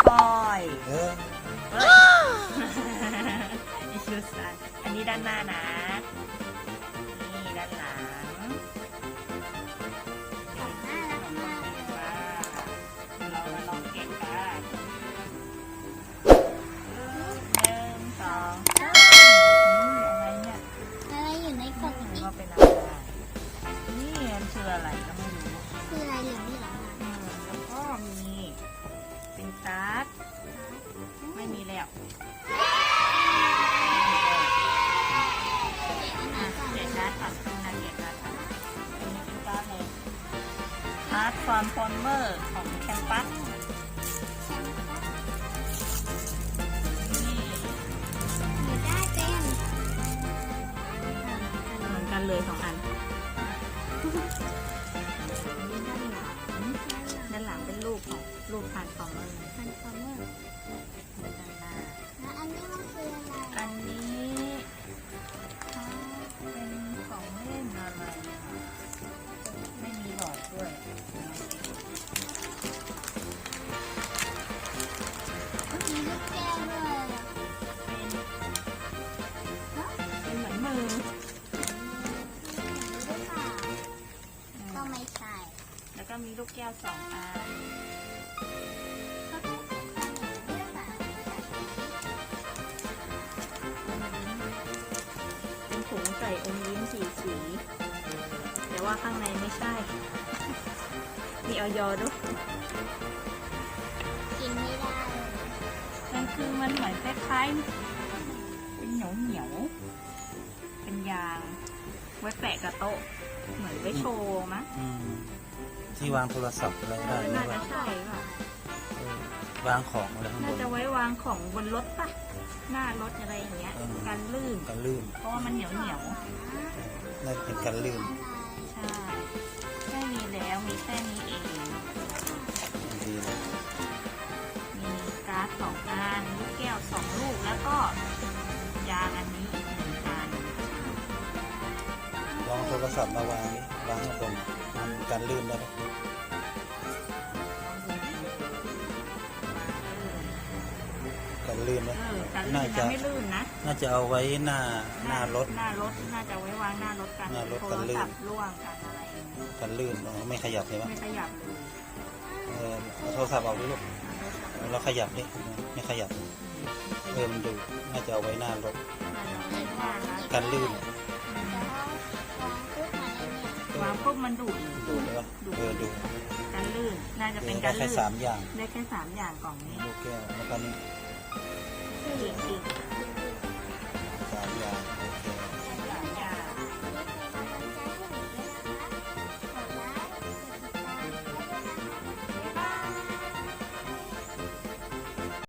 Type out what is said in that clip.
ปอยอิชูซันอันนี้ด้านหน้านะนี่ด้านหลังเรามาลองเก็บกัน1 2 3อะไรเนี่ย อะไรอยู่ในกล่อง ไม่ นี้ รู้ว่าเป็นอะไรนี่มันคืออะไรก็ไม่รู้ คืออะไรเหลืองเหลือง แล้วก็มีเป็นการ์ดไม่มีแล้วเก็บการ์ดก่อนนะเก็บการ์ดก่อนอันนี้เป็นการ์ดเลยการ์ดฟอร์มฟอร์เมอร์ของแคมปัสนี่ หรือได้เป็น เหมือนกันเลย2 อันด้านหลังเป็นรูปของรูปทานฟอร์เมอร์ ทันฟอร์เมอร์ ด้านหน้า แล้วอันนี้มันคืออะไร อันนี้เป็นของเล่นอะไรอะไม่มีหลอดด้วย มีลูกแก้วด้วย เป็นเหมือนมือ หรือเปล่าก็ไม่ใช่ แล้วก็มีลูกแก้ว2 อัน ก็เป็นของขนมหรือเปล่า เป็นถุงใส่อมยิ้มสี แต่ว่าข้างในไม่ใช่ มีออยด้วย กินไม่ได้เลย มันคือมันเหมือนคล้ายๆเป็นเหนียวเป็นยาง ไว้แปะกับโต๊ะ เหมือนไว้โชว์มั้ง ที่วางโทรศัพท์อะไรได้หรือ น่า เป จะ ล่า ใช่ป่ะ วางของอะไรข้างบ น่าน จะไว้วางของบนรถป่ะ หน้ารถอะไรอย่างเงี้ย กันลื่น กันลื่น เพราะว่ามันเหนียว น่าจะเป็นกันลื่น ใช่ไม่มีแล้วมีแค่นี้เอง ดีเลย มีการ์ด2 อันลูกแก้ว2 ลูกแล้วก็ยางอันนี้อีก1 อัน ลองโทรศัพท์มาวางนี่วางข้างบนมันกันลื่นได้ไหมกันลื่นไหม กันลื่นนะไม่ลื่นนะ น่าจะเอาไว้หน้ารถ น่าจะไว้วางหน้ารถกัน หน้ารถ โท กัน ร ลื่น ศัพท์ร่วงกันอะไรอย่างเงี้ย กันลื่นไม่ขยับเลยมั้ย ไม่ขยับเลย เอาโทรศัพท์ออกดิลูกเราขยับดิไม่ขยับมันดูน่าจะเอาไว้หน้ารถกันลื่น วางปุ๊บมาเลยเนี่ยวางปุ๊บมันดูด ดูได้ปะดู กันลื่นน่าจะเป็น ได้ กัน แค่ ลื่น 3 อย่าง ได้แค่3 อย่างกล่องนี้ ลูกแก้วแล้วก็นี่ อีก 3 อย่างโอเค